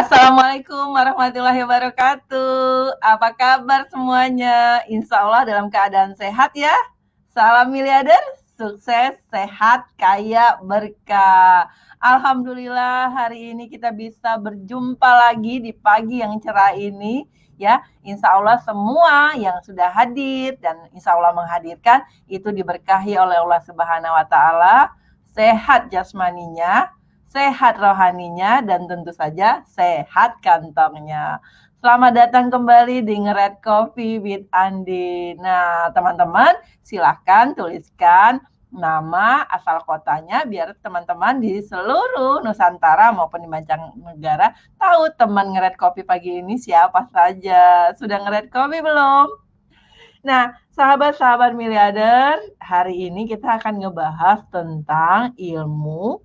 Assalamualaikum warahmatullahi wabarakatuh. Apa kabar semuanya? Insya Allah dalam keadaan sehat ya. Salam miliarder, sukses, sehat, kaya, berkah. Alhamdulillah hari ini kita bisa berjumpa lagi di pagi yang cerah ini. Ya, insya Allah semua yang sudah hadir dan insya Allah menghadirkan itu diberkahi oleh Allah Subhanahu Wa Taala, sehat jasmaninya, sehat rohaninya, dan tentu saja sehat kantongnya. Selamat datang kembali di Ngered Coffee with Andi. Nah, teman-teman, silahkan tuliskan nama, asal kotanya, biar teman-teman di seluruh Nusantara maupun di mancanegara tahu teman Ngered Coffee pagi ini siapa saja. Sudah Ngered Coffee belum? Nah, sahabat-sahabat miliarder, hari ini kita akan ngebahas tentang ilmu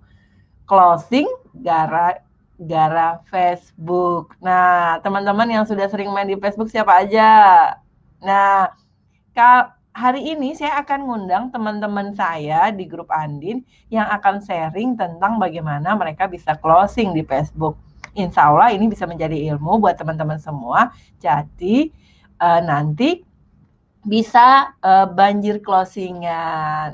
closing gara-gara Facebook. Nah, teman-teman yang sudah sering main di Facebook siapa aja? Nah, hari ini saya akan ngundang teman-teman saya di grup Andin yang akan sharing tentang bagaimana mereka bisa closing di Facebook. Insya Allah ini bisa menjadi ilmu buat teman-teman semua. Jadi nanti bisa banjir closing-nya.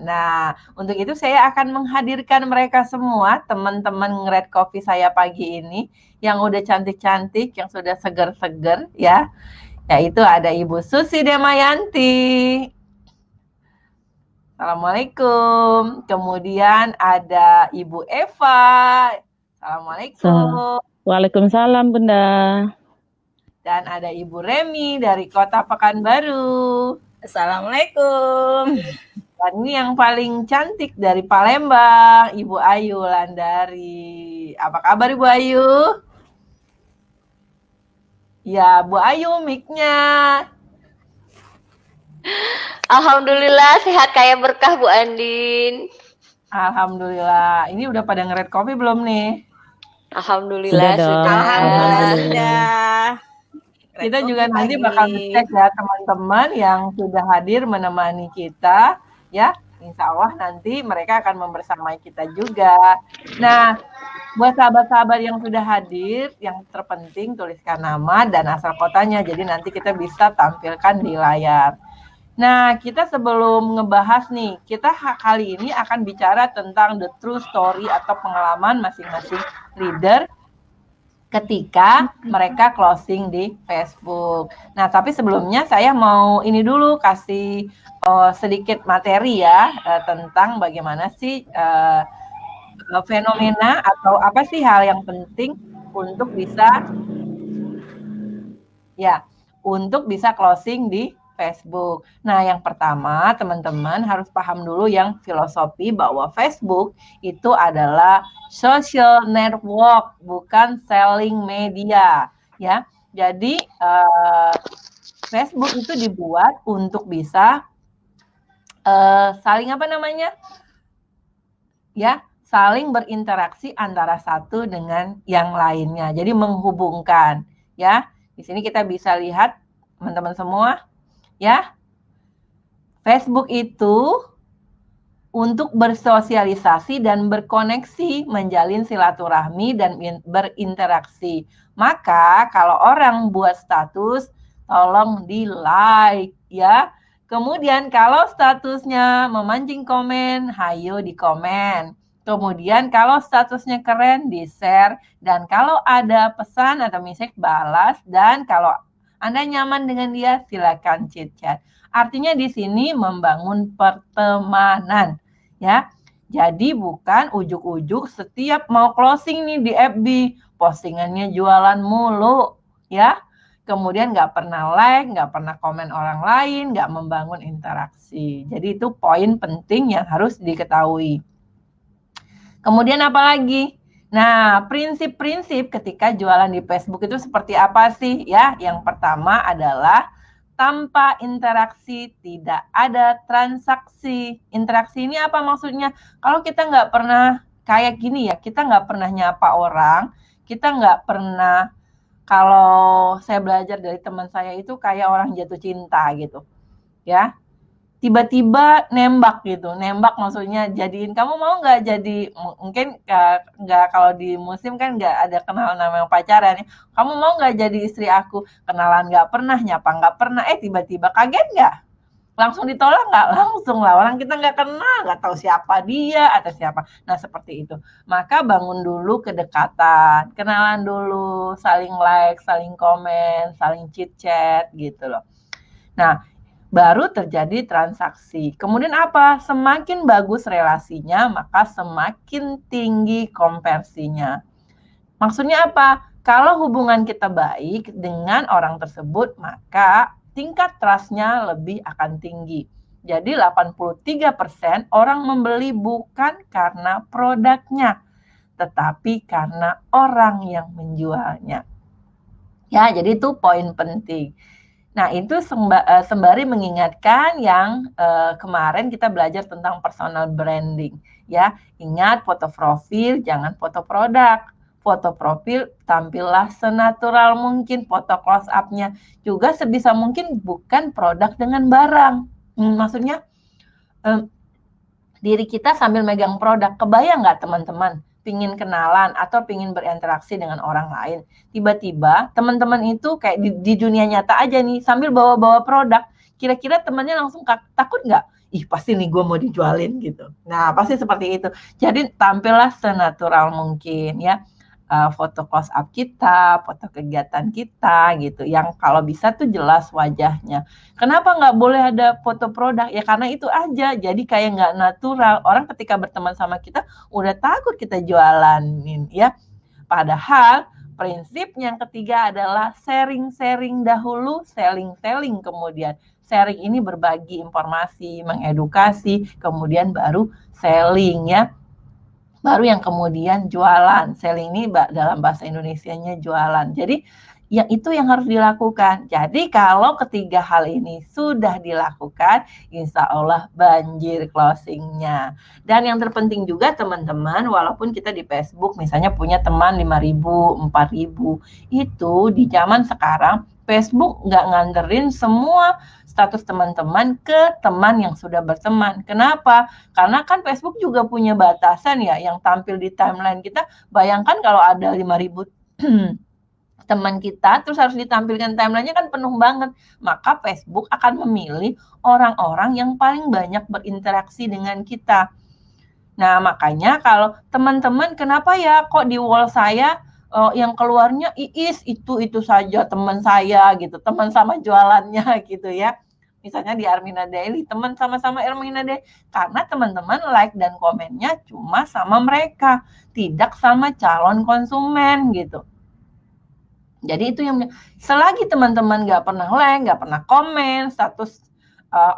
Nah, untuk itu saya akan menghadirkan mereka semua, teman-teman Ngered Coffee saya pagi ini, yang udah cantik-cantik, yang sudah seger-seger ya. Yaitu ada Ibu Susi Demayanti. Assalamualaikum. Kemudian ada Ibu Eva. Assalamualaikum. Waalaikumsalam, Bunda. Dan ada Ibu Remi dari Kota Pekanbaru. Assalamualaikum. Dan ini yang paling cantik dari Palembang, Ibu Ayu Landari. Apa kabar Ibu Ayu? Ya, Bu Ayu mic-nya. Alhamdulillah sehat kaya berkah Bu Andin. Alhamdulillah. Ini udah pada Ngered Coffee belum nih? Alhamdulillah sudah. Alhamdulillah sudah. Kita juga nanti bakal cek ya teman-teman yang sudah hadir menemani kita ya. Insya Allah nanti mereka akan membersamai kita juga. Nah, buat sahabat-sahabat yang sudah hadir, yang terpenting tuliskan nama dan asal kotanya. Jadi nanti kita bisa tampilkan di layar. Nah, kita sebelum ngebahas nih, kita kali ini akan bicara tentang the true story atau pengalaman masing-masing leader ketika mereka closing di Facebook. Nah, tapi sebelumnya saya mau ini dulu kasih sedikit materi ya tentang bagaimana sih fenomena atau apa sih hal yang penting untuk bisa closing di Facebook. Nah, yang pertama teman-teman harus paham dulu yang filosofi bahwa Facebook itu adalah social network, bukan selling media, ya. Jadi Facebook itu dibuat untuk bisa saling saling berinteraksi antara satu dengan yang lainnya. Jadi menghubungkan, ya. Di sini kita bisa lihat teman-teman semua. Ya, Facebook itu untuk bersosialisasi dan berkoneksi, menjalin silaturahmi dan berinteraksi. Maka kalau orang buat status, tolong di-like ya. Kemudian kalau statusnya memancing komen, hayo di komen. Kemudian kalau statusnya keren, di-share. Dan kalau ada pesan atau message, balas. Dan kalau Anda nyaman dengan dia, silakan chit-chat. Artinya di sini membangun pertemanan, ya. Jadi bukan ujuk-ujuk setiap mau closing nih di FB, postingannya jualan mulu, ya. Kemudian nggak pernah like, nggak pernah komen orang lain, nggak membangun interaksi. Jadi itu poin penting yang harus diketahui. Kemudian apa lagi? Nah, prinsip-prinsip ketika jualan di Facebook itu seperti apa sih ya? Yang pertama adalah tanpa interaksi tidak ada transaksi. Interaksi ini apa maksudnya? Kalau kita nggak pernah kayak gini ya, kita nggak pernah nyapa orang, kita nggak pernah, kalau saya belajar dari teman saya itu kayak orang jatuh cinta gitu, ya. tiba-tiba nembak gitu. Nembak maksudnya jadiin, kamu mau nggak jadi, mungkin nggak, kalau di muslim kan nggak ada kenalan namanya pacaran ya. Kamu mau nggak jadi istri aku? Kenalan nggak pernah, nyapa nggak pernah, tiba-tiba kaget nggak? Langsung ditolak nggak? Langsung lah, orang kita nggak kenal, nggak tahu siapa dia atau siapa. Nah seperti itu. Maka bangun dulu kedekatan, kenalan dulu, saling like, saling komen, saling chit chat gitu loh. Nah baru terjadi transaksi. Kemudian apa? Semakin bagus relasinya, maka semakin tinggi konversinya. Maksudnya apa? Kalau hubungan kita baik dengan orang tersebut, maka tingkat trust-nya lebih akan tinggi. Jadi 83% orang membeli bukan karena produknya, tetapi karena orang yang menjualnya. Ya, jadi itu poin penting. Nah, itu sembari mengingatkan yang kemarin kita belajar tentang personal branding. Ya, ingat foto profil, jangan foto produk. Foto profil tampillah senatural mungkin, foto close up-nya juga sebisa mungkin bukan produk dengan barang. Maksudnya diri kita sambil megang produk. Kebayang nggak teman-teman? Pingin kenalan atau pingin berinteraksi dengan orang lain. Tiba-tiba teman-teman itu kayak di dunia nyata aja nih, sambil bawa-bawa produk. Kira-kira temannya langsung takut nggak? Ih pasti nih gue mau dijualin gitu. Nah pasti seperti itu. Jadi tampillah senatural mungkin ya. Foto close up kita, foto kegiatan kita gitu. Yang kalau bisa tuh jelas wajahnya. Kenapa nggak boleh ada foto produk? Ya karena itu aja. Jadi kayak nggak natural. Orang ketika berteman sama kita udah takut kita jualanin ya. Padahal prinsip yang ketiga adalah sharing-sharing dahulu, selling-selling kemudian. Sharing ini berbagi informasi, mengedukasi, kemudian baru selling ya. Baru yang kemudian jualan. Selling ini dalam bahasa Indonesianya jualan. Jadi yang itu yang harus dilakukan. Jadi kalau ketiga hal ini sudah dilakukan, insya Allah banjir closingnya. Dan yang terpenting juga teman-teman, walaupun kita di Facebook misalnya punya teman 5.000, 4.000, itu di zaman sekarang Facebook nggak nganterin semua status teman-teman ke teman yang sudah berteman. Kenapa? Karena kan Facebook juga punya batasan ya, yang tampil di timeline kita. Bayangkan kalau ada 5.000 teman kita, terus harus ditampilkan timelinenya kan penuh banget. Maka Facebook akan memilih orang-orang yang paling banyak berinteraksi dengan kita. Nah, makanya kalau teman-teman, kenapa ya kok di wall saya yang keluarnya Iis itu saja teman saya gitu, teman sama jualannya gitu ya. Misalnya di Armina Daily, teman sama-sama Armina Daily, karena teman-teman like dan komennya cuma sama mereka, tidak sama calon konsumen gitu. Jadi itu yang selagi teman-teman nggak pernah like, nggak pernah komen status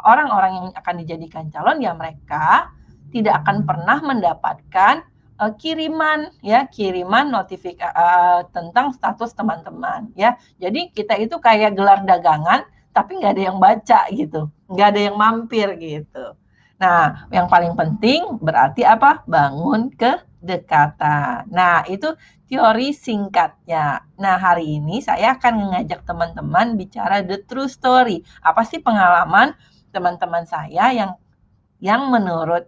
orang-orang yang akan dijadikan calon, ya mereka tidak akan pernah mendapatkan kiriman notifikasi tentang status teman-teman ya. Jadi kita itu kayak gelar dagangan tapi nggak ada yang baca gitu, nggak ada yang mampir gitu. Nah, yang paling penting berarti apa? Bangun kedekatan. Nah, itu teori singkatnya. Nah, hari ini saya akan mengajak teman-teman bicara the true story. Apa sih pengalaman teman-teman saya yang menurut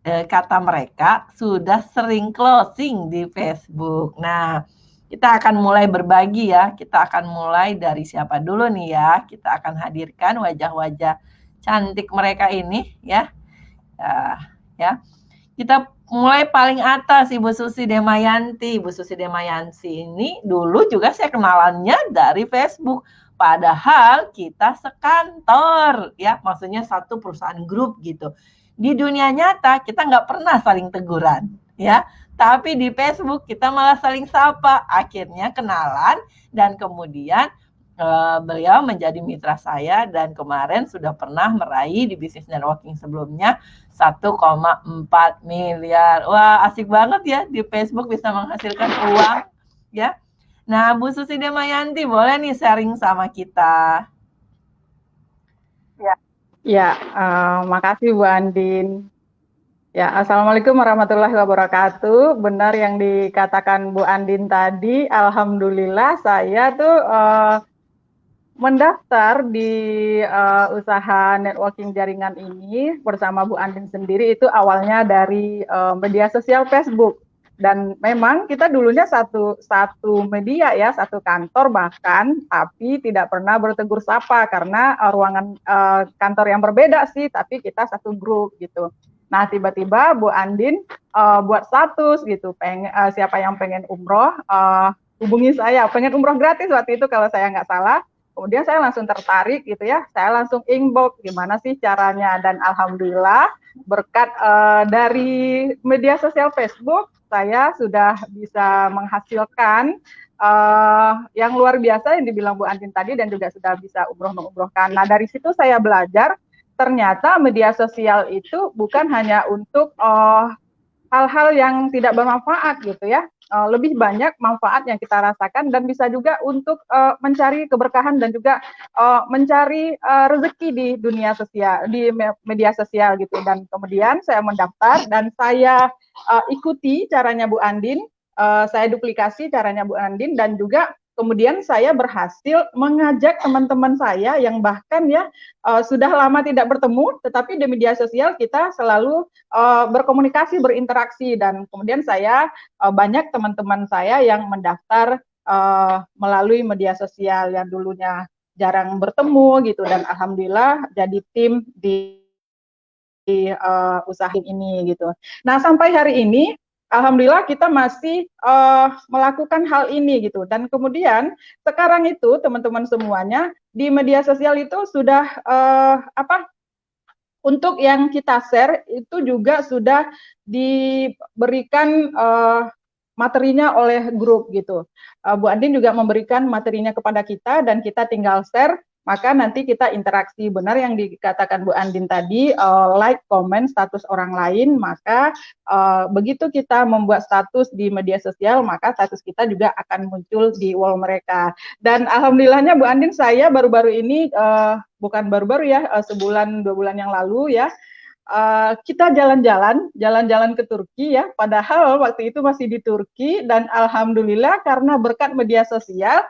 kata mereka sudah sering closing di Facebook. Nah, kita akan mulai berbagi ya. Kita akan mulai dari siapa dulu nih ya. Kita akan hadirkan wajah-wajah cantik mereka ini ya. Ya. Kita mulai paling atas, Ibu Susi Demayanti. Ibu Susi Demayanti ini dulu juga saya kenalannya dari Facebook. Padahal kita sekantor ya, maksudnya satu perusahaan grup gitu. Di dunia nyata kita nggak pernah saling teguran ya. Tapi di Facebook kita malah saling sapa, akhirnya kenalan dan kemudian beliau menjadi mitra saya dan kemarin sudah pernah meraih di bisnis networking sebelumnya 1,4 miliar. Wah, asik banget ya di Facebook bisa menghasilkan uang ya. Nah, Bu Susi Demayanti boleh nih sharing sama kita. Ya, makasih Bu Andin. Ya, Assalamualaikum warahmatullahi wabarakatuh. Benar yang dikatakan Bu Andin tadi, alhamdulillah saya tuh mendaftar di usaha networking jaringan ini bersama Bu Andin sendiri itu awalnya dari media sosial Facebook. Dan memang kita dulunya satu media ya, satu kantor bahkan, tapi tidak pernah bertegur sapa karena ruangan kantor yang berbeda sih, tapi kita satu grup gitu. Nah, tiba-tiba Bu Andin buat status gitu, siapa yang pengen umroh, hubungi saya, pengen umroh gratis waktu itu kalau saya nggak salah. Kemudian saya langsung tertarik gitu ya, saya langsung inbox gimana sih caranya, dan alhamdulillah berkat dari media sosial Facebook saya sudah bisa menghasilkan yang luar biasa yang dibilang Bu Andin tadi, dan juga sudah bisa umrohkan. Nah, dari situ saya belajar ternyata media sosial itu bukan hanya untuk hal-hal yang tidak bermanfaat gitu ya. Lebih banyak manfaat yang kita rasakan, dan bisa juga untuk mencari keberkahan dan juga mencari rezeki di dunia sosial, di media sosial gitu. Dan kemudian saya mendaftar dan saya ikuti caranya Bu Andin, saya duplikasi caranya Bu Andin, dan juga kemudian saya berhasil mengajak teman-teman saya yang bahkan ya sudah lama tidak bertemu, tetapi di media sosial kita selalu berkomunikasi, berinteraksi, dan kemudian saya banyak teman-teman saya yang mendaftar melalui media sosial yang dulunya jarang bertemu gitu, dan alhamdulillah jadi tim di usaha ini gitu. Nah, sampai hari ini alhamdulillah kita masih melakukan hal ini gitu. Dan kemudian sekarang itu teman-teman semuanya di media sosial itu sudah untuk yang kita share itu juga sudah diberikan materinya oleh grup gitu. Bu Andin juga memberikan materinya kepada kita dan kita tinggal share, maka nanti kita interaksi. Benar yang dikatakan Bu Andin tadi, like, comment status orang lain, maka begitu kita membuat status di media sosial, maka status kita juga akan muncul di wall mereka. Dan alhamdulillahnya Bu Andin, saya baru-baru ini, bukan baru-baru ya, sebulan 2 bulan yang lalu ya, kita jalan-jalan ke Turki ya, padahal waktu itu masih di Turki, dan alhamdulillah karena berkat media sosial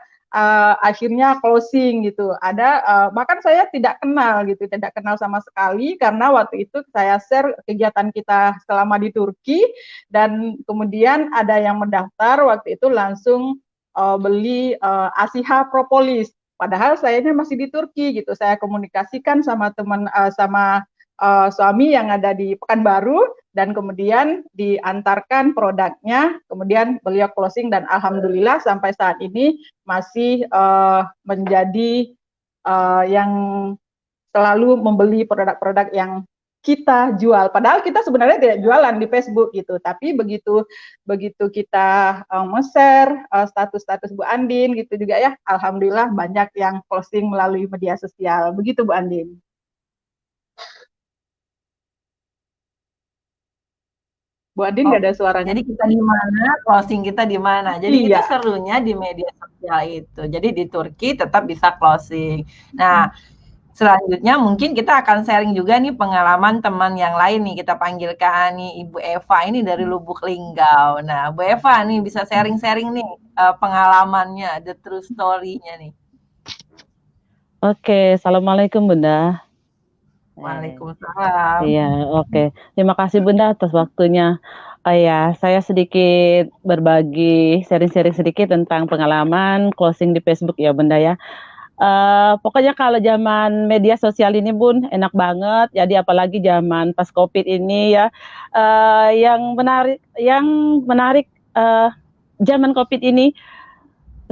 akhirnya closing gitu. Ada bahkan saya tidak kenal sama sekali, karena waktu itu saya share kegiatan kita selama di Turki, dan kemudian ada yang mendaftar waktu itu langsung beli Asiha Propolis. Padahal sayanya masih di Turki gitu. Saya komunikasikan sama teman sama suami yang ada di Pekanbaru, dan kemudian diantarkan produknya, kemudian beliau closing, dan alhamdulillah sampai saat ini masih menjadi yang selalu membeli produk-produk yang kita jual. Padahal kita sebenarnya tidak jualan di Facebook gitu, tapi begitu kita nge-share status-status Bu Andin gitu juga ya, alhamdulillah banyak yang closing melalui media sosial. Begitu Bu Andin. Bu Andin nggak ada suaranya. Jadi kita di mana, closing kita di mana. Jadi itu serunya di media sosial itu. Jadi di Turki tetap bisa closing. Nah, selanjutnya mungkin kita akan sharing juga nih pengalaman teman yang lain nih. Kita panggilkan nih Ibu Eva ini dari Lubuk Linggau. Nah, Bu Eva nih bisa sharing-sharing nih pengalamannya, the true story-nya nih. Oke, Assalamualaikum Bunda. Waalaikumsalam. Iya, oke. Terima kasih Bunda atas waktunya. Ya, saya sedikit berbagi, sharing-sharing sedikit tentang pengalaman closing di Facebook ya Bunda ya. Pokoknya kalau zaman media sosial ini Bun, enak banget. Jadi apalagi zaman pas COVID ini ya, yang menarik zaman COVID ini,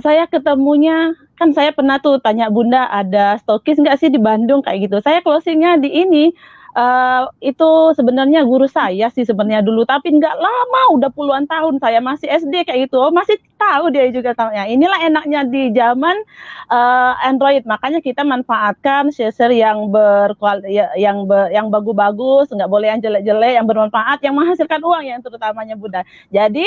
saya ketemunya, kan saya pernah tuh tanya Bunda, ada stokis nggak sih di Bandung kayak gitu. Saya closingnya di ini, itu sebenarnya guru saya sih sebenarnya dulu, tapi nggak lama, udah puluhan tahun saya masih SD kayak gitu, masih tahu dia juga tahunya. Inilah enaknya di zaman Android, makanya kita manfaatkan share yang yang bagus-bagus, nggak boleh yang jelek-jelek, yang bermanfaat, yang menghasilkan uang yang terutamanya Bunda. Jadi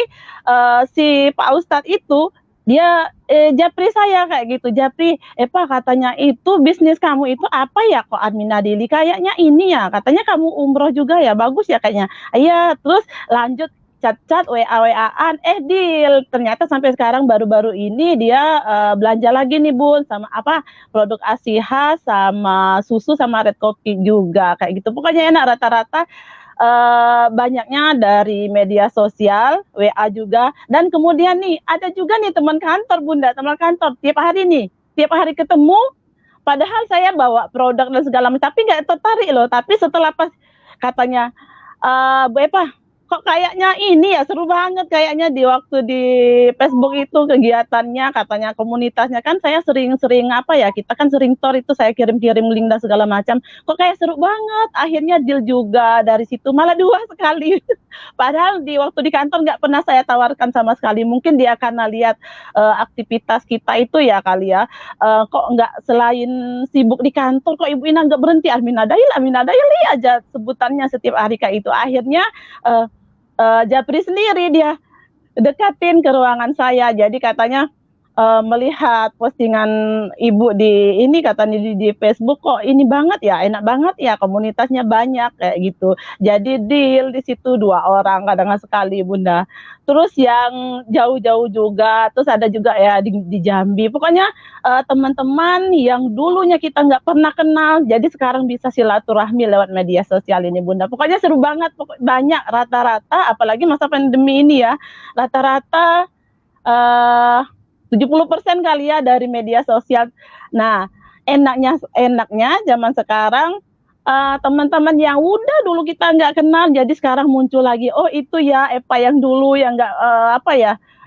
si Pak Ustadz itu dia japri saya kayak gitu, japri, Pak katanya itu bisnis kamu itu apa ya kok Admina Dili, kayaknya ini ya, katanya kamu umroh juga ya, bagus ya kayaknya, iya, terus lanjut chat-chat, WA-WA-an, deal. Ternyata sampai sekarang baru-baru ini dia belanja lagi nih Bun, sama apa produk Asiha, sama susu, sama red coffee juga kayak gitu. Pokoknya enak rata-rata banyaknya dari media sosial, WA juga, dan kemudian nih ada juga nih teman kantor Bunda, teman kantor tiap hari ketemu, padahal saya bawa produk dan segala macam, tapi nggak tertarik loh. Tapi setelah pas katanya, Bu Eva, kok kayaknya ini ya seru banget kayaknya di waktu di Facebook itu kegiatannya, katanya komunitasnya kan saya sering-sering apa ya, kita kan sering tor itu saya kirim-kirim link dan segala macam, kok kayak seru banget, akhirnya deal juga dari situ, malah 2 sekali. Padahal di waktu di kantor nggak pernah saya tawarkan sama sekali, mungkin dia karena lihat aktivitas kita itu ya kali ya, kok nggak selain sibuk di kantor, kok Ibu Ina nggak berhenti Amina Daily aja sebutannya setiap hari kayak itu. Akhirnya Japri sendiri dia dekatin ke ruangan saya. Jadi katanya melihat postingan Ibu di ini, katanya di Facebook, kok ini banget ya, enak banget ya, komunitasnya banyak kayak gitu. Jadi deal di situ 2 orang kadang sekali Bunda. Terus yang jauh-jauh juga, terus ada juga ya di Jambi. Pokoknya teman-teman yang dulunya kita nggak pernah kenal, jadi sekarang bisa silaturahmi lewat media sosial ini Bunda. Pokoknya seru banget, banyak rata-rata, apalagi masa pandemi ini ya, rata-rata 70% kali ya dari media sosial. Nah, enaknya zaman sekarang teman-teman yang udah dulu kita nggak kenal, jadi sekarang muncul lagi. Oh itu ya Eva yang dulu yang nggak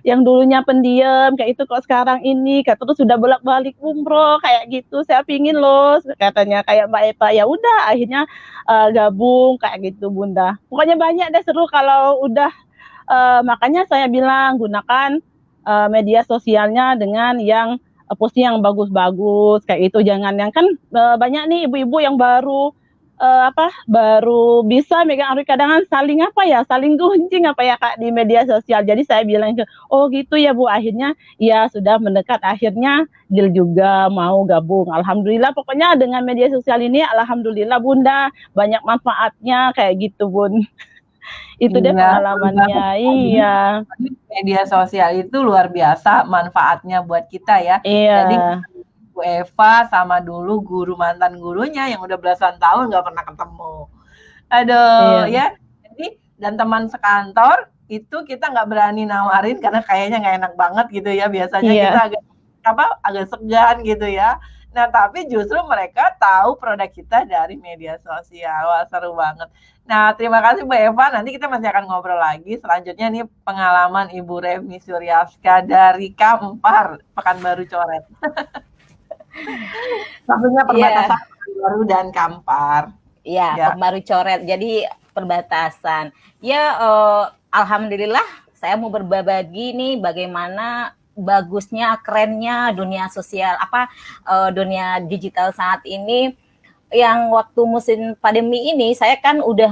yang dulunya pendiam kayak itu, kok sekarang ini, terus sudah bolak-balik umroh kayak gitu. Saya pingin loh katanya kayak Mbak Eva. Ya udah akhirnya gabung kayak gitu Bunda. Pokoknya banyak deh seru kalau udah. Makanya saya bilang gunakan media sosialnya dengan yang posting yang bagus-bagus kayak itu. Jangan yang kan banyak nih ibu-ibu yang baru baru bisa megang Android, kadang saling saling gunjing Kak di media sosial. Jadi saya bilang oh gitu ya Bu, akhirnya ya sudah mendekat, akhirnya deal juga mau gabung. Alhamdulillah, pokoknya dengan media sosial ini alhamdulillah Bunda banyak manfaatnya kayak gitu Bun. Itu deh pengalamannya. Iya. Media sosial itu luar biasa manfaatnya buat kita ya. Iya. Jadi Bu Eva sama dulu mantan gurunya yang udah belasan tahun nggak pernah ketemu. Aduh, ya. Jadi dan teman sekantor itu kita nggak berani nawarin karena kayaknya nggak enak banget gitu ya. Biasanya kita agak segan gitu ya. Nah, tapi justru mereka tahu produk kita dari media sosial. Wah, seru banget. Nah, terima kasih Bu Eva. Nanti kita masih akan ngobrol lagi. Selanjutnya nih pengalaman Ibu Remi Suryaska dari Kampar, Pekanbaru Coret. Maksudnya perbatasan Pekanbaru dan Kampar. Iya, Pekanbaru Coret. Jadi perbatasan. Ya, alhamdulillah saya mau berbagi nih bagaimana bagusnya, kerennya dunia sosial, dunia digital saat ini. Yang waktu musim pandemi ini saya kan udah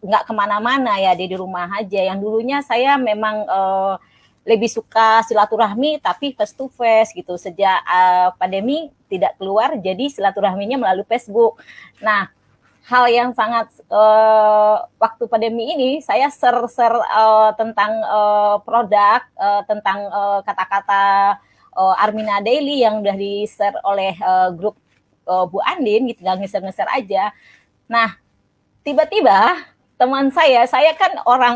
nggak kemana-mana ya, di rumah aja. Yang dulunya saya memang lebih suka silaturahmi tapi face to face gitu. Sejak pandemi tidak keluar, jadi silaturahminya melalui Facebook. Nah, hal yang sangat waktu pandemi ini saya share tentang produk, tentang kata-kata Armina Daily yang udah di-share oleh grup Bu Andin gitu, tinggal ngeser-ngeser aja. Nah, tiba-tiba teman saya kan orang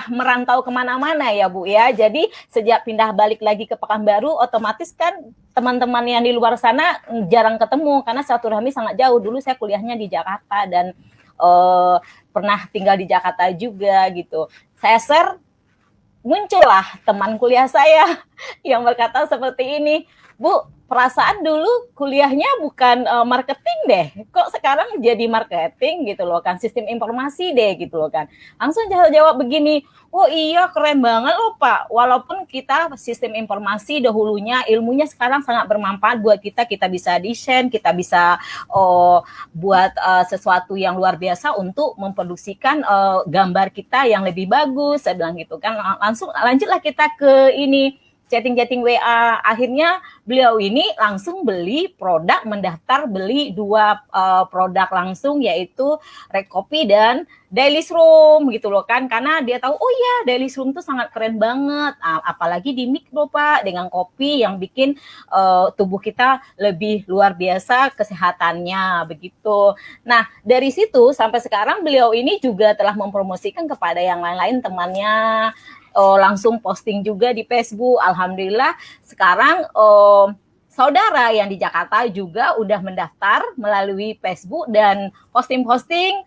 merantau kemana-mana ya Bu ya. Jadi sejak pindah balik lagi ke Pekanbaru, otomatis kan teman-teman yang di luar sana jarang ketemu karena silaturahmi sangat jauh. Dulu saya kuliahnya di Jakarta dan pernah tinggal di Jakarta juga gitu. Saya share, muncullah teman kuliah saya yang berkata seperti ini, Bu, perasaan dulu kuliahnya bukan marketing deh, kok sekarang jadi marketing gitu loh kan, sistem informasi deh gitu loh kan. Langsung jawab begini, oh iya keren banget loh Pak, walaupun kita sistem informasi dahulunya ilmunya sekarang sangat bermanfaat buat kita bisa desain, kita bisa buat sesuatu yang luar biasa untuk memproduksikan gambar kita yang lebih bagus, saya bilang gitu kan. Langsung lanjutlah kita ke ini, chatting WA. Akhirnya beliau ini langsung beli produk, mendaftar beli 2 produk langsung, yaitu Red Kopi dan Daily Room gitu loh kan, karena dia tahu oh ya Daily Room tuh sangat keren banget, apalagi di mikro Pak, dengan kopi yang bikin tubuh kita lebih luar biasa kesehatannya begitu. Nah dari situ sampai sekarang beliau ini juga telah mempromosikan kepada yang lain-lain temannya, langsung posting juga di Facebook. Alhamdulillah sekarang saudara yang di Jakarta juga udah mendaftar melalui Facebook dan posting-posting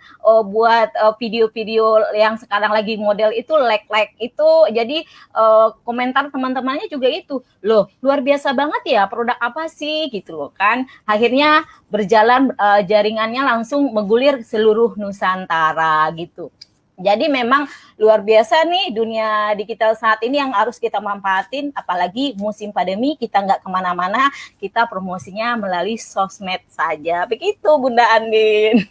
buat video-video yang sekarang lagi model itu like itu. Jadi komentar teman-temannya juga itu, loh luar biasa banget ya, produk apa sih gitu loh kan. Akhirnya berjalan jaringannya langsung menggulir seluruh Nusantara gitu. Jadi memang luar biasa nih dunia digital saat ini yang harus kita manfaatin, apalagi musim pandemi kita nggak kemana-mana, kita promosinya melalui sosmed saja. Begitu Bunda Andin.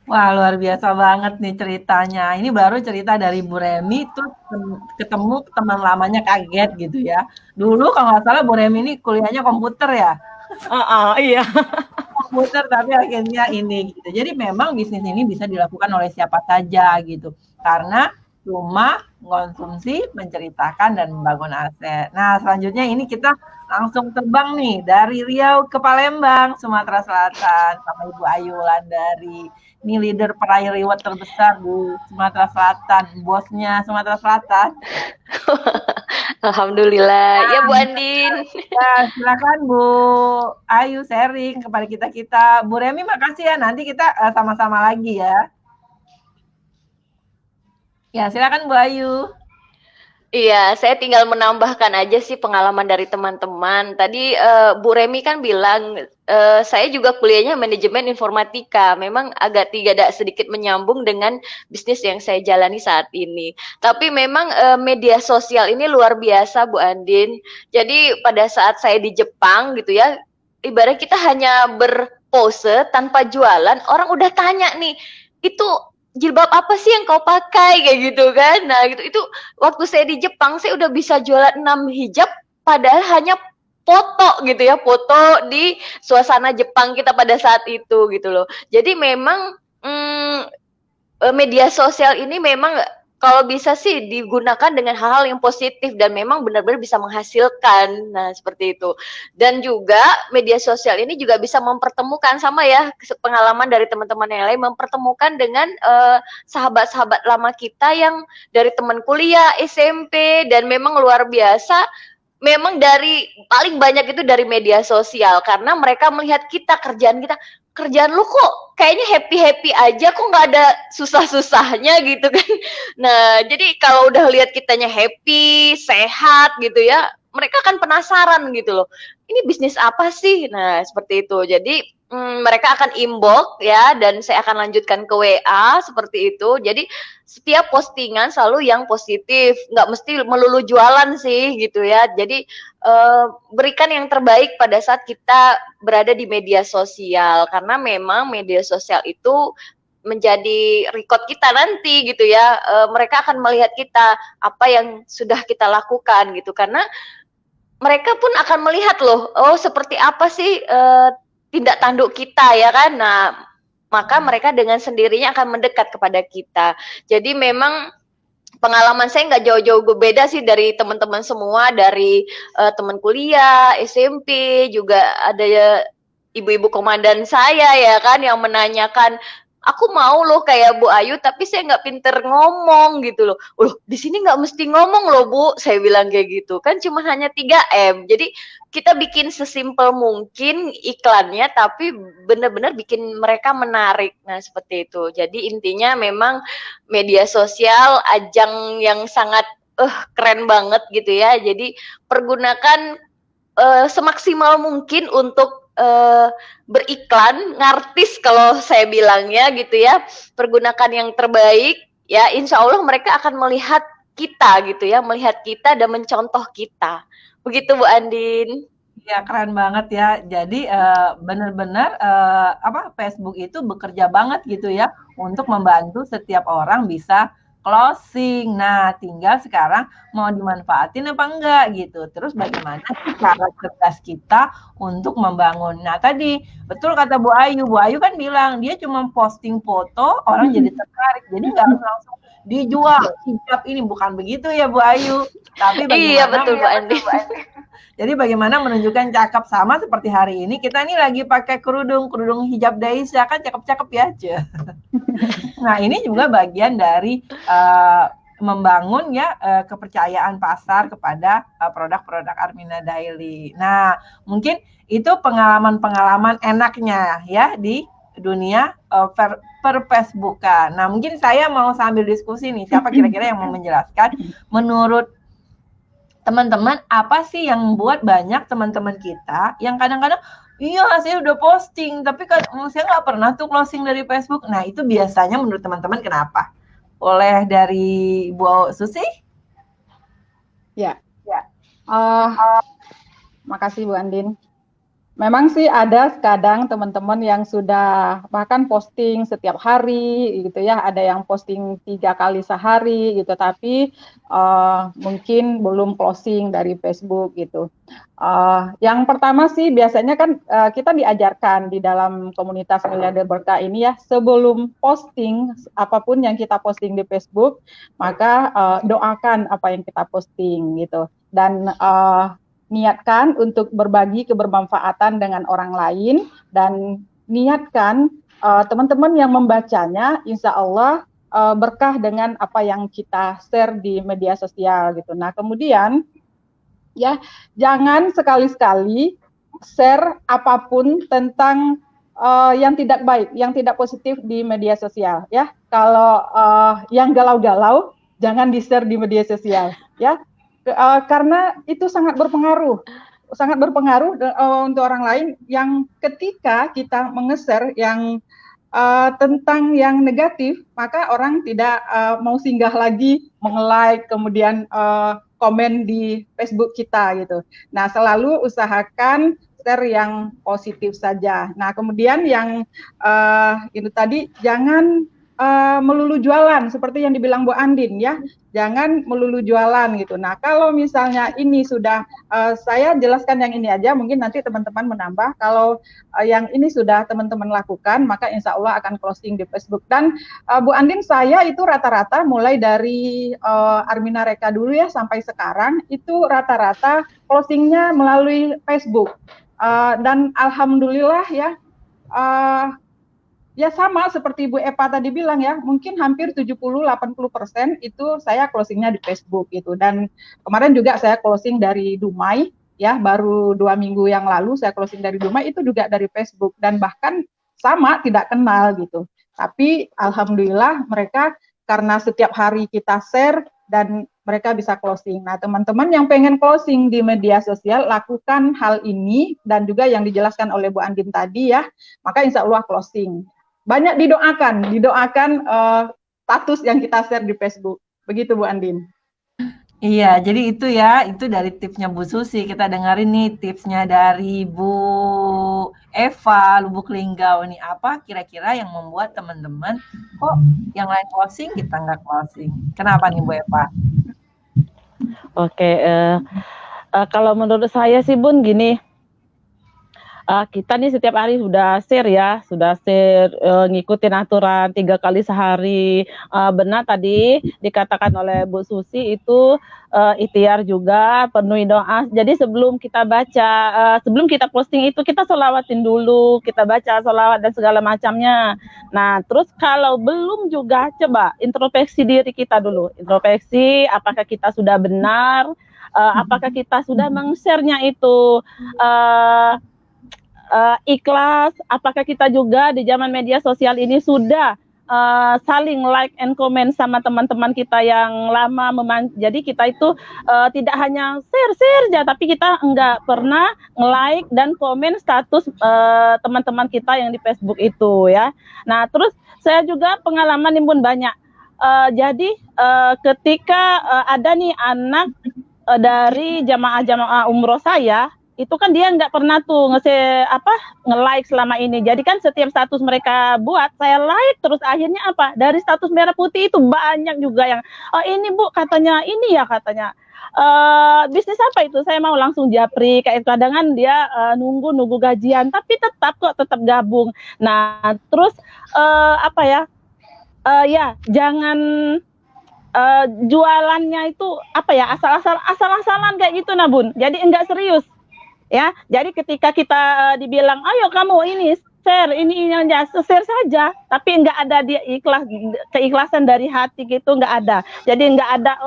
Wah, luar biasa banget nih ceritanya. Ini baru cerita dari Bu Remi, terus ketemu teman lamanya kaget gitu ya. Dulu kalau nggak salah Bu Remi ini kuliahnya komputer ya. Iya. Komputer tapi akhirnya ini gitu. Jadi memang bisnis ini bisa dilakukan oleh siapa saja gitu. Karena cuma mengkonsumsi, menceritakan dan membangun aset. Nah, selanjutnya ini kita langsung terbang nih dari Riau ke Palembang, Sumatera Selatan sama Ibu Ayu Wulandari. Ini leader peraih reward terbesar di Sumatera Selatan, bosnya Sumatera Selatan. Alhamdulillah. Ya Bu Andin. Ya, silakan Bu Ayu sharing kepada kita. Bu Remi makasih ya, nanti kita sama-sama lagi ya. Ya, silakan Bu Ayu. Iya, saya tinggal menambahkan aja sih pengalaman dari teman-teman. Tadi Bu Remi kan bilang, saya juga kuliahnya manajemen informatika. Memang agak tidak sedikit menyambung dengan bisnis yang saya jalani saat ini. Tapi memang media sosial ini luar biasa Bu Andin. Jadi pada saat saya di Jepang gitu ya, ibarat kita hanya berpose tanpa jualan, orang udah tanya nih, itu jilbab apa sih yang kau pakai kayak gitu kan. Nah itu waktu saya di Jepang saya udah bisa jualan 6 hijab padahal hanya foto gitu ya, foto di suasana Jepang kita pada saat itu gitu loh. Jadi memang media sosial ini memang kalau bisa sih digunakan dengan hal-hal yang positif dan memang benar-benar bisa menghasilkan. Nah, seperti itu. Dan juga media sosial ini juga bisa mempertemukan, sama ya pengalaman dari teman-teman yang lain, mempertemukan dengan sahabat-sahabat lama kita yang dari teman kuliah, SMP, dan memang luar biasa. Memang dari paling banyak itu dari media sosial karena mereka melihat kita, kerjaan lu kok kayaknya happy aja, kok nggak ada susah-susahnya gitu kan. Nah jadi kalau udah lihat kitanya happy, sehat gitu ya, mereka kan penasaran gitu loh, ini bisnis apa sih. Nah seperti itu. Jadi mereka akan inbox ya, dan saya akan lanjutkan ke WA seperti itu. Jadi setiap postingan selalu yang positif, nggak mesti melulu jualan sih gitu ya. Jadi berikan yang terbaik pada saat kita berada di media sosial, karena memang media sosial itu menjadi record kita nanti gitu ya. Mereka akan melihat kita apa yang sudah kita lakukan gitu, karena mereka pun akan melihat loh, oh seperti apa sih tindak tanduk kita ya kan. Nah maka mereka dengan sendirinya akan mendekat kepada kita. Jadi memang pengalaman saya nggak jauh-jauh beda sih dari teman-teman semua, dari teman kuliah, SMP, juga ada ibu-ibu komandan saya ya kan yang menanyakan, aku mau loh kayak Bu Ayu tapi saya nggak pinter ngomong gitu loh. Di sini nggak mesti ngomong loh Bu, saya bilang kayak gitu kan, cuma hanya 3M. Jadi kita bikin sesimpel mungkin iklannya tapi benar-benar bikin mereka menarik. Nah seperti itu. Jadi intinya memang media sosial ajang yang sangat keren banget gitu ya. Jadi pergunakan semaksimal mungkin untuk beriklan, ngartis kalau saya bilangnya gitu ya. Pergunakan yang terbaik ya, insya Allah mereka akan melihat kita gitu ya, melihat kita dan mencontoh kita. Begitu Bu Andin. Ya keren banget ya. Jadi benar-benar Facebook itu bekerja banget gitu ya untuk membantu setiap orang bisa closing. Nah, tinggal sekarang mau dimanfaatin apa enggak gitu. Terus bagaimana sih cara cerdas kita untuk membangun. Nah, tadi betul kata Bu Ayu. Bu Ayu kan bilang dia cuma posting foto, orang jadi tertarik. Jadi nggak harus langsung dijual hijab ini, bukan begitu ya Bu Ayu. Tapi Iya betul Bu Andi. jadi bagaimana menunjukkan cakep, sama seperti hari ini kita nih lagi pakai kerudung hijab Daisha, kan cakep-cakep ya, Ce. Nah, ini juga bagian dari membangun ya kepercayaan pasar kepada produk-produk Armina Daily. Nah, mungkin itu pengalaman-pengalaman enaknya ya di dunia per Facebookan. Nah, mungkin saya mau sambil diskusi nih, siapa kira-kira yang mau menjelaskan menurut teman-teman apa sih yang membuat banyak teman-teman kita yang kadang-kadang iya saya udah posting tapi kan saya nggak pernah tuh closing dari Facebook. Nah, itu biasanya menurut teman-teman kenapa? Oleh dari Bu Susi? Ya. Makasih Bu Andin. Memang sih ada kadang teman-teman yang sudah bahkan posting setiap hari gitu ya, ada yang posting 3 kali sehari gitu, tapi mungkin belum closing dari Facebook gitu. Yang pertama sih biasanya kan kita diajarkan di dalam komunitas Miliarder Berkah ini ya, sebelum posting apapun yang kita posting di Facebook, maka doakan apa yang kita posting gitu, dan niatkan untuk berbagi kebermanfaatan dengan orang lain, dan niatkan teman-teman yang membacanya insya Allah berkah dengan apa yang kita share di media sosial gitu. Nah, kemudian ya jangan sekali-sekali share apapun tentang yang tidak baik, yang tidak positif di media sosial ya. Kalau yang galau-galau jangan di-share di media sosial ya. Karena itu sangat berpengaruh untuk orang lain, yang ketika kita menge-share yang tentang yang negatif, maka orang tidak mau singgah lagi menge-like, kemudian komen di Facebook kita gitu. Nah, selalu usahakan share yang positif saja. Nah, kemudian yang itu tadi, jangan melulu jualan seperti yang dibilang Bu Andin ya, jangan melulu jualan gitu. Nah, kalau misalnya ini sudah saya jelaskan yang ini aja, mungkin nanti teman-teman menambah. Kalau yang ini sudah teman-teman lakukan, maka insya Allah akan closing di Facebook. Dan Bu Andin, saya itu rata-rata mulai dari Armina Reka dulu ya sampai sekarang itu rata-rata closingnya melalui Facebook. Dan alhamdulillah ya. Ya sama seperti Bu Epa tadi bilang ya, mungkin hampir 70-80% itu saya closingnya di Facebook gitu. Dan kemarin juga saya closing dari Dumai ya, baru 2 minggu yang lalu saya closing dari Dumai, itu juga dari Facebook, dan bahkan sama tidak kenal gitu. Tapi alhamdulillah mereka karena setiap hari kita share dan mereka bisa closing. Nah, teman-teman yang pengen closing di media sosial, lakukan hal ini dan juga yang dijelaskan oleh Bu Andin tadi ya, maka insya Allah closing. Banyak didoakan status yang kita share di Facebook. Begitu Bu Andin. Iya, jadi itu ya, itu dari tipsnya Bu Susi. Kita dengerin nih tipsnya dari Bu Eva, Lubuk Linggau. Ini apa kira-kira yang membuat teman-teman kok yang lain closing, kita nggak closing? Kenapa nih Bu Eva? Oke, kalau menurut saya sih Bun gini, kita nih setiap hari sudah share ngikutin aturan 3 kali sehari. Benar tadi dikatakan oleh Bu Susi itu ikhtiar juga, penuhi doa. Jadi sebelum kita baca, sebelum kita posting itu kita sholawatin dulu, kita baca sholawat dan segala macamnya. Nah, terus kalau belum juga coba introspeksi diri kita dulu. Introspeksi apakah kita sudah benar, apakah kita sudah meng-share-nya itu ikhlas, apakah kita juga di zaman media sosial ini sudah saling like and comment sama teman-teman kita yang lama. Jadi kita itu tidak hanya share aja, tapi kita enggak pernah nge-like dan komen status teman-teman kita yang di Facebook itu ya. Nah, terus saya juga pengalaman nimbun banyak. Jadi ketika ada nih anak dari jamaah umroh saya itu kan dia nggak pernah tuh nge-like selama ini. Jadi kan setiap status mereka buat saya like terus, akhirnya apa? Dari status merah putih itu banyak juga yang oh ini Bu katanya ini ya katanya bisnis apa itu, saya mau langsung japri. Kayak kadang dia nunggu gajian tapi tetap gabung. Nah terus ya jangan jualannya itu asal-asalan kayak gitu nah Bun, jadi enggak serius ya. Jadi ketika kita dibilang ayo kamu ini share ini share saja, tapi enggak ada dia keikhlasan dari hati gitu, enggak ada. Jadi enggak ada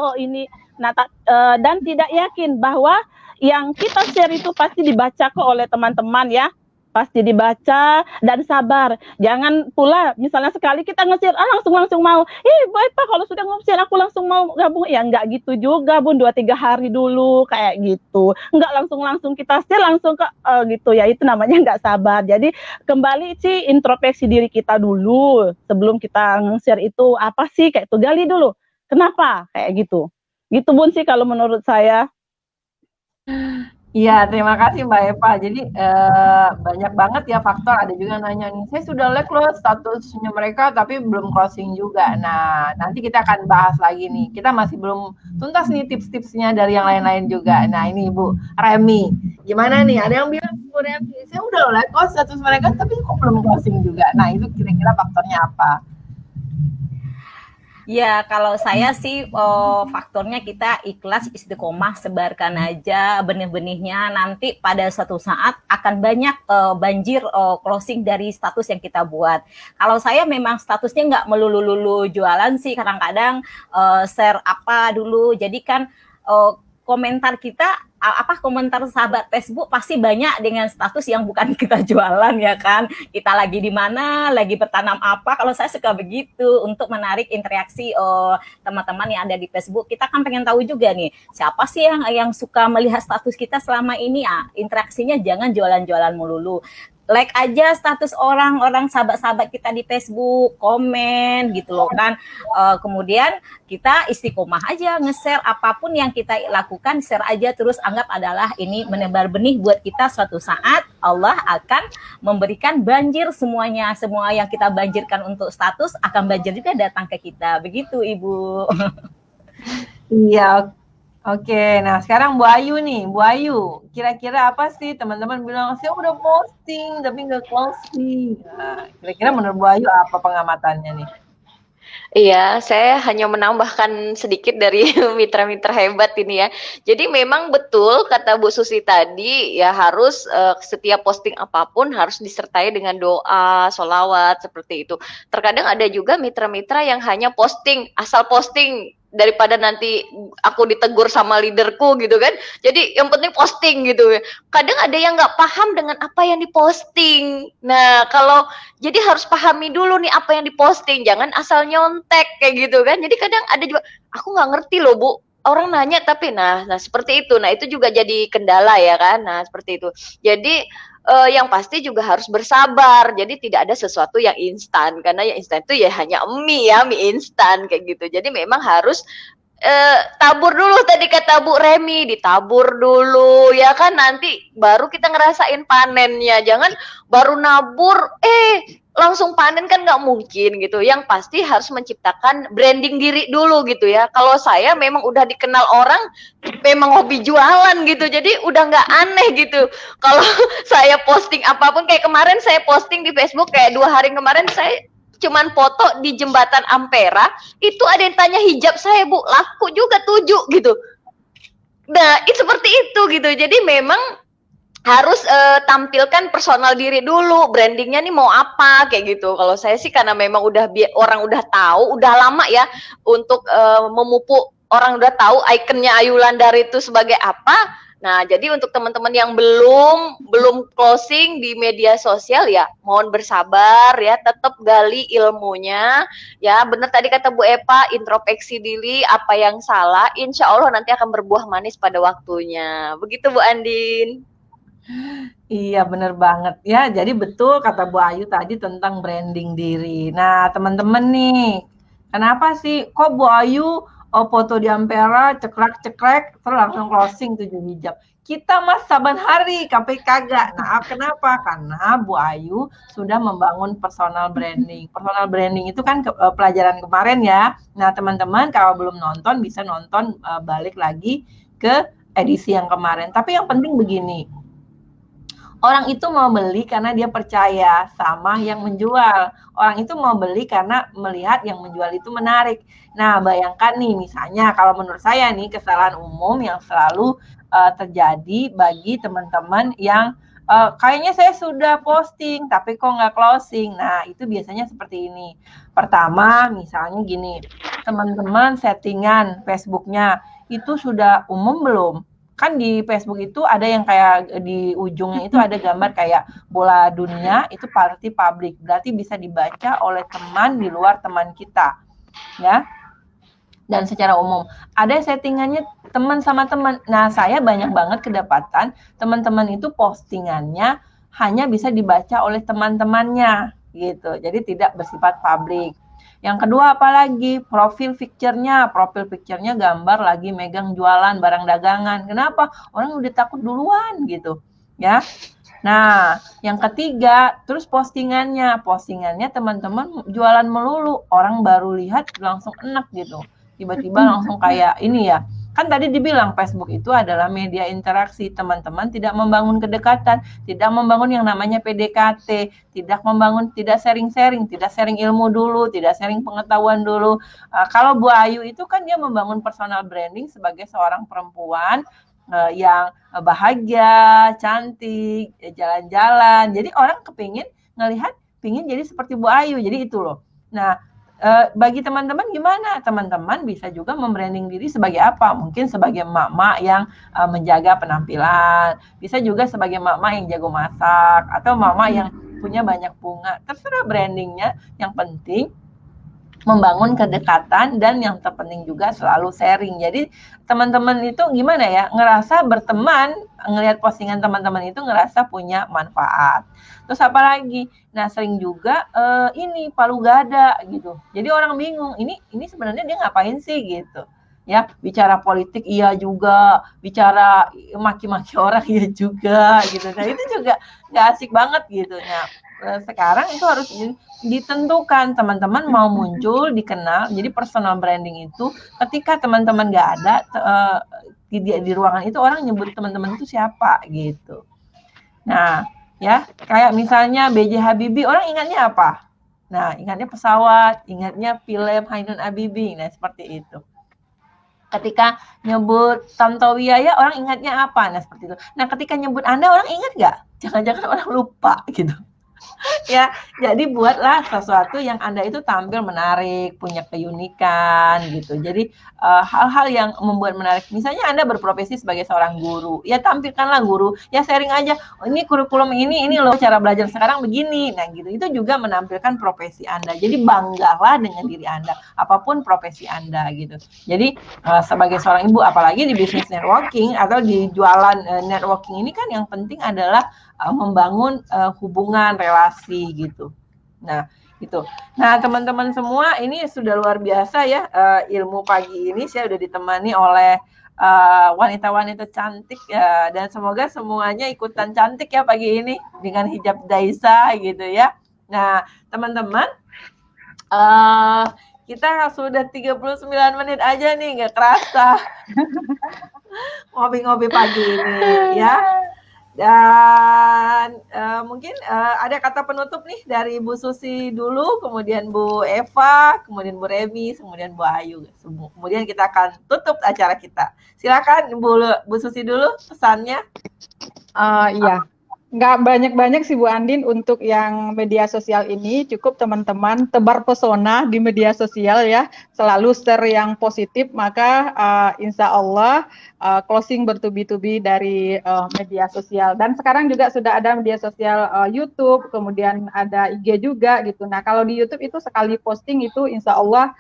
dan tidak yakin bahwa yang kita share itu pasti dibaca kok oleh teman-teman ya, pasti dibaca, dan sabar. Jangan pula misalnya sekali kita nge-share langsung mau, baik Pak kalau sudah nge-share aku langsung mau gabung, ya enggak gitu juga Bun, 2-3 hari dulu kayak gitu. Enggak langsung kita share langsung ke gitu ya, itu namanya enggak sabar. Jadi kembali sih introspeksi diri kita dulu sebelum kita nge-share itu apa sih, kayak itu gali dulu kenapa kayak gitu Bun sih kalau menurut saya. Iya, terima kasih Mbak Eva. Jadi banyak banget ya faktor. Ada juga yang nanya nih, saya sudah like loh statusnya mereka tapi belum closing juga. Nah, nanti kita akan bahas lagi nih. Kita masih belum tuntas nih tips-tipsnya dari yang lain-lain juga. Nah, ini Bu Remi, gimana nih? Ada yang bilang Bu Remi, saya udah like kok status mereka tapi kok belum closing juga. Nah, itu kira-kira faktornya apa? Ya, kalau saya sih faktornya kita ikhlas, istiqomah, sebarkan aja benih-benihnya. Nanti pada suatu saat akan banyak banjir closing dari status yang kita buat. Kalau saya memang statusnya nggak melulu jualan sih, kadang-kadang share apa dulu. Jadi kan komentar kita, komentar sahabat Facebook pasti banyak dengan status yang bukan kita jualan ya kan. Kita lagi di mana, lagi bertanam apa. Kalau saya suka begitu untuk menarik interaksi teman-teman yang ada di Facebook. Kita kan pengen tahu juga nih, siapa sih yang suka melihat status kita selama ini. Interaksinya jangan jualan-jualan melulu. Like aja status orang sahabat-sahabat kita di Facebook, komen gitu loh kan. Kemudian kita istiqomah aja nge-share apapun yang kita lakukan, share aja terus, anggap adalah ini menebar benih buat kita. Suatu saat Allah akan memberikan banjir semuanya. Semua yang kita banjirkan untuk status akan banjir juga datang ke kita. Begitu Ibu. Iya. Oke, nah sekarang Bu Ayu nih, Bu Ayu, kira-kira apa sih teman-teman bilang saya udah posting tapi nggak closing. Nah, kira-kira menurut Bu Ayu apa pengamatannya nih? Iya, saya hanya menambahkan sedikit dari mitra-mitra hebat ini ya. Jadi memang betul kata Bu Susi tadi, ya harus setiap posting apapun harus disertai dengan doa, sholawat, seperti itu. Terkadang ada juga mitra-mitra yang hanya posting, asal posting, daripada nanti aku ditegur sama leaderku gitu kan. Jadi yang penting posting gitu ya. Kadang ada yang nggak paham dengan apa yang diposting. Nah kalau jadi harus pahami dulu nih apa yang diposting, jangan asal nyontek kayak gitu kan. Jadi kadang ada juga, aku nggak ngerti loh Bu, orang nanya tapi nah seperti itu. Nah itu juga jadi kendala ya kan. Nah seperti itu. Jadi yang pasti juga harus bersabar. Jadi tidak ada sesuatu yang instan, karena yang instan itu ya hanya mie instan kayak gitu. Jadi memang harus tabur dulu, tadi kata Bu Remi, ditabur dulu ya kan, nanti baru kita ngerasain panennya. Jangan baru nabur langsung panen kan nggak mungkin gitu. Yang pasti harus menciptakan branding diri dulu gitu ya. Kalau saya memang udah dikenal orang, memang hobi jualan gitu, jadi udah nggak aneh gitu. Kalau saya posting apapun, kayak kemarin saya posting di Facebook, kayak 2 hari kemarin saya cuman foto di jembatan Ampera, itu ada yang tanya hijab saya Bu, laku juga 7 gitu. Nah itu seperti itu gitu. Jadi memang harus tampilkan personal diri dulu, brandingnya nih mau apa kayak gitu. Kalau saya sih karena memang orang udah tahu, udah lama ya untuk memupuk, orang udah tahu ikonnya Ayu Wulandari itu sebagai apa. Nah jadi untuk teman-teman yang belum closing di media sosial ya mohon bersabar ya, tetap gali ilmunya ya. Benar tadi kata Bu Eva, introspeksi diri apa yang salah, insya Allah nanti akan berbuah manis pada waktunya. Begitu Bu Andin. Iya bener banget ya, jadi betul kata Bu Ayu tadi tentang branding diri. Nah teman-teman nih, kenapa sih kok Bu Ayu foto di Ampera, cekrek-cekrek, terus langsung closing 7 hijab. Kita mas saban hari KPK kagak. Nah, kenapa? Karena Bu Ayu sudah membangun personal branding. Personal branding itu kan pelajaran kemarin ya. Nah, teman-teman kalau belum nonton bisa nonton balik lagi ke edisi yang kemarin. Tapi yang penting begini. Orang itu mau beli karena dia percaya sama yang menjual. Orang itu mau beli karena melihat yang menjual itu menarik. Nah, bayangkan nih misalnya kalau menurut saya nih kesalahan umum yang selalu terjadi bagi teman-teman yang kayaknya saya sudah posting tapi kok nggak closing. Nah, itu biasanya seperti ini. Pertama, misalnya gini, teman-teman settingan Facebooknya itu sudah umum belum? Kan di Facebook itu ada yang kayak di ujungnya itu ada gambar kayak bola dunia, itu berarti publik, berarti bisa dibaca oleh teman di luar teman kita, ya. Dan secara umum ada settingannya teman sama teman. Nah, saya banyak banget kedapatan teman-teman itu postingannya hanya bisa dibaca oleh teman-temannya gitu, jadi tidak bersifat publik. Yang kedua apalagi profil picture-nya gambar lagi megang jualan barang dagangan. Kenapa? Orang udah takut duluan gitu, ya. Nah, yang ketiga, terus postingannya teman-teman jualan melulu, orang baru lihat langsung enak gitu. Tiba-tiba langsung kayak ini ya. Kan tadi dibilang Facebook itu adalah media interaksi, teman-teman tidak membangun kedekatan, tidak membangun yang namanya PDKT, tidak sharing-sharing, tidak sharing ilmu dulu, tidak sharing pengetahuan dulu. Kalau Bu Ayu itu kan dia membangun personal branding sebagai seorang perempuan yang bahagia, cantik, jalan-jalan. Jadi orang pingin jadi seperti Bu Ayu. Jadi itu loh. Nah, bagi teman-teman gimana? Teman-teman bisa juga membranding diri sebagai apa? Mungkin sebagai emak-emak yang menjaga penampilan, bisa juga sebagai emak-emak yang jago masak, atau emak-emak yang punya banyak bunga. Terserah brandingnya, yang penting membangun kedekatan dan yang terpenting juga selalu sharing. Jadi teman-teman itu gimana ya, ngerasa berteman, ngelihat postingan teman-teman itu ngerasa punya manfaat. Terus apa lagi? Nah, sering juga ini palu gada gitu. Jadi orang bingung, ini sebenarnya dia ngapain sih gitu. Ya, bicara politik iya juga, bicara maki-maki orang iya juga gitu. Nah, itu juga nggak asik banget gitu. Nah, sekarang itu harus ditentukan teman-teman mau muncul, dikenal. Jadi personal branding itu ketika teman-teman nggak ada di ruangan itu, orang nyebut teman-teman itu siapa gitu. Nah, ya kayak misalnya B.J. Habibie, orang ingatnya apa? Nah, ingatnya pesawat, ingatnya film Ainun Habibie. Nah, seperti itu. Ketika nyebut Tantowi Yahya, orang ingatnya apa? Nah, seperti itu. Nah, ketika nyebut Anda, orang ingat nggak? Jangan-jangan orang lupa gitu. Ya, jadi buatlah sesuatu yang Anda itu tampil menarik, punya keunikan gitu. Jadi hal-hal yang membuat menarik. Misalnya Anda berprofesi sebagai seorang guru, ya tampilkanlah guru, ya sharing aja. Oh, ini kurikulum ini loh cara belajar sekarang begini. Nah, gitu. Itu juga menampilkan profesi Anda. Jadi banggalah dengan diri Anda, apapun profesi Anda gitu. Jadi sebagai seorang ibu, apalagi di bisnis networking atau di jualan networking ini kan yang penting adalah membangun hubungan relasi gitu. Nah, gitu. Nah, teman-teman semua, ini sudah luar biasa ya ilmu pagi ini. Saya sudah ditemani oleh wanita-wanita cantik ya, dan semoga semuanya ikutan cantik ya pagi ini dengan hijab Daisa gitu ya. Nah, teman-teman, kita sudah 39 menit aja nih, nggak kerasa ngopi-ngopi pagi ini ya. Dan mungkin ada kata penutup nih dari Bu Susi dulu, kemudian Bu Eva, kemudian Bu Remi, kemudian Bu Ayu. Kemudian kita akan tutup acara kita. Silakan Bu Susi dulu pesannya. Iya. Nggak banyak-banyak sih Bu Andin untuk yang media sosial ini, cukup teman-teman tebar pesona di media sosial ya, selalu share yang positif, maka insya Allah closing bertubi-tubi dari media sosial. Dan sekarang juga sudah ada media sosial YouTube, kemudian ada IG juga gitu. Nah, kalau di YouTube itu sekali posting itu insya Allah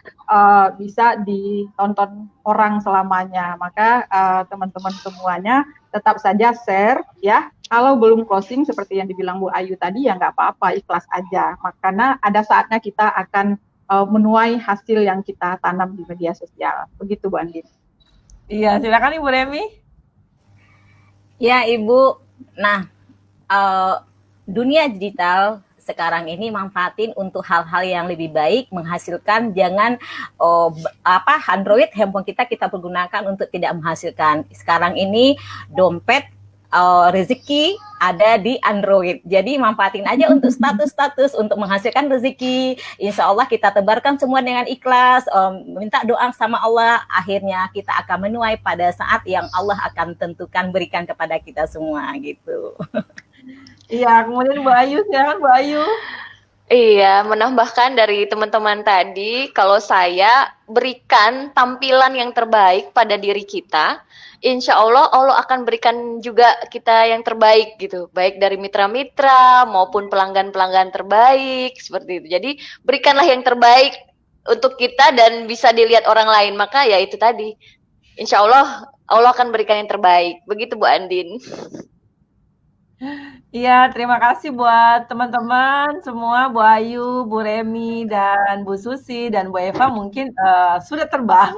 bisa ditonton orang selamanya. Maka teman-teman semuanya tetap saja share ya. Kalau belum closing seperti yang dibilang Bu Ayu tadi ya nggak apa-apa, ikhlas aja. Karena ada saatnya kita akan menuai hasil yang kita tanam di media sosial. Begitu Bu Andin. Iya, silakan Ibu Remi. Ya Ibu, nah dunia digital sekarang ini manfaatin untuk hal-hal yang lebih baik, menghasilkan. Jangan Android handphone kita pergunakan untuk tidak menghasilkan. Sekarang ini dompet rezeki ada di Android. Jadi manfaatin aja untuk status-status untuk menghasilkan rezeki. Insya Allah kita tebarkan semua dengan ikhlas, minta doa sama Allah. Akhirnya kita akan menuai pada saat yang Allah akan tentukan berikan kepada kita semua gitu. Iya, kemudian Bu Ayu, silakan Bu Ayu. Iya, menambahkan dari teman-teman tadi, kalau saya berikan tampilan yang terbaik pada diri kita, insya Allah Allah akan berikan juga kita yang terbaik gitu, baik dari mitra-mitra maupun pelanggan-pelanggan terbaik seperti itu. Jadi berikanlah yang terbaik untuk kita dan bisa dilihat orang lain. Maka ya itu tadi, insya Allah Allah akan berikan yang terbaik. Begitu Bu Andin. Iya, terima kasih buat teman-teman semua, Bu Ayu, Bu Remi, dan Bu Susi, dan Bu Eva mungkin sudah terbang.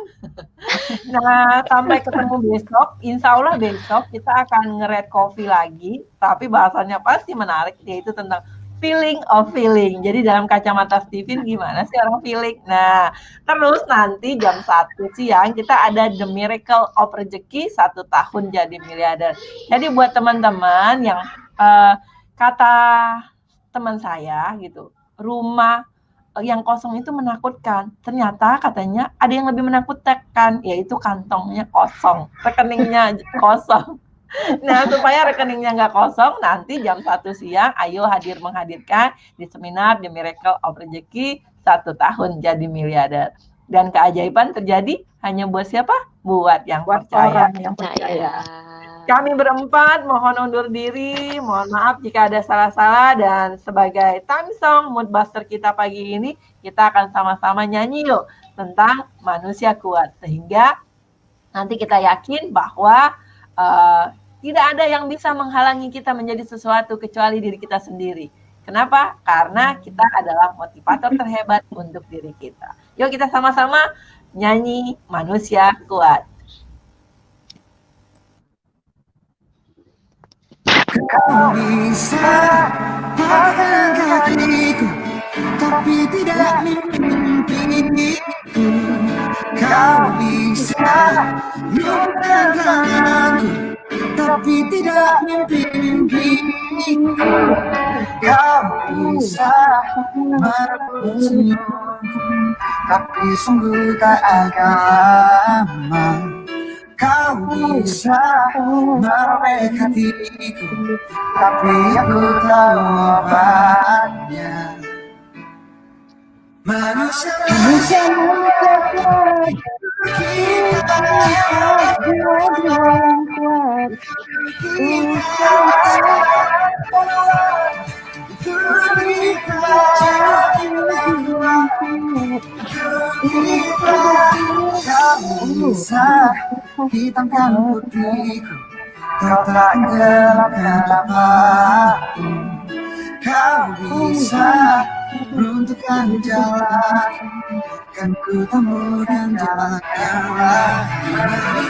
Nah, sampai ketemu besok. Insya Allah besok kita akan nge-read coffee lagi, tapi bahasannya pasti menarik, yaitu tentang feeling of feeling. Jadi dalam kacamata Steven, gimana sih orang feeling? Nah, terus nanti jam 1 siang kita ada The Miracle of Rezeki 1 tahun jadi miliarder. Jadi buat teman-teman yang kata teman saya gitu, rumah yang kosong itu menakutkan. Ternyata katanya ada yang lebih menakutkan, yaitu kantongnya kosong, rekeningnya kosong. Nah, supaya rekeningnya nggak kosong, nanti jam 1 siang, ayo menghadirkan di seminar The Miracle of Rezeki 1 tahun jadi miliarder. Dan keajaiban terjadi hanya buat siapa? Buat yang percaya. Orang yang percaya. Kami berempat mohon undur diri, mohon maaf jika ada salah-salah, dan sebagai time song mood buster kita pagi ini, kita akan sama-sama nyanyi yuk tentang manusia kuat. Sehingga nanti kita yakin bahwa tidak ada yang bisa menghalangi kita menjadi sesuatu kecuali diri kita sendiri. Kenapa? Karena kita adalah motivator terhebat untuk diri kita. Yuk kita sama-sama nyanyi manusia kuat. Kau bisa pegang kakiku, tapi tidak mimpiku. Kau bisa memegang tanganku, tapi tidak mimpiku. Kau bisa merebut senyumku, tapi sungguh tak agama. Kau bisa merobek hatiku, tapi aku tahu obatnya. Manusia kuat, kita jiwa yang kuat. Kau bisa hitamkan putihku, tak gelapkan apapun. Kau bisa runtuhkan jalan, kan ku temukan jalan yang lain.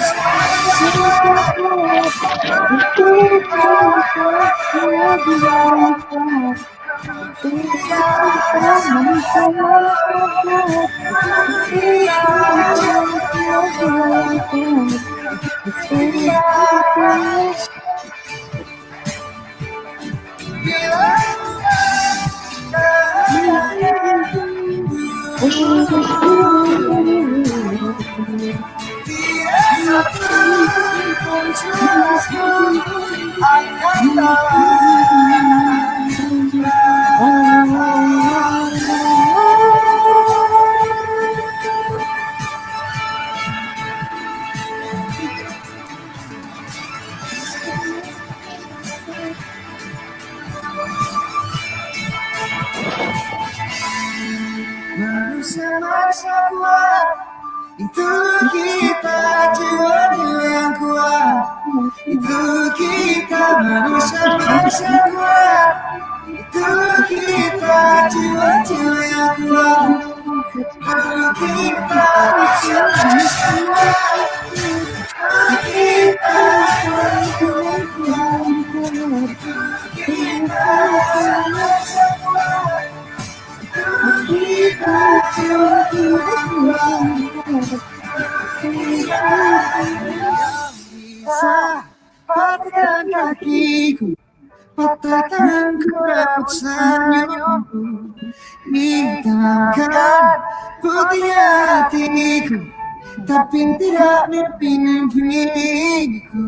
Manusia kuat, itu kita jiwa yang kuat. Itu kita manusia kuat, itu kita jiwa yang kuat. Untuk kita bersama-sama, untuk kita berdua, untuk kita sama-sama, untuk kita berdua. Bisa patahkan kakiku, patahkan kerap senyumku, hitamkan putihnya hatiku, tapi tidak mimpi-mimpiku.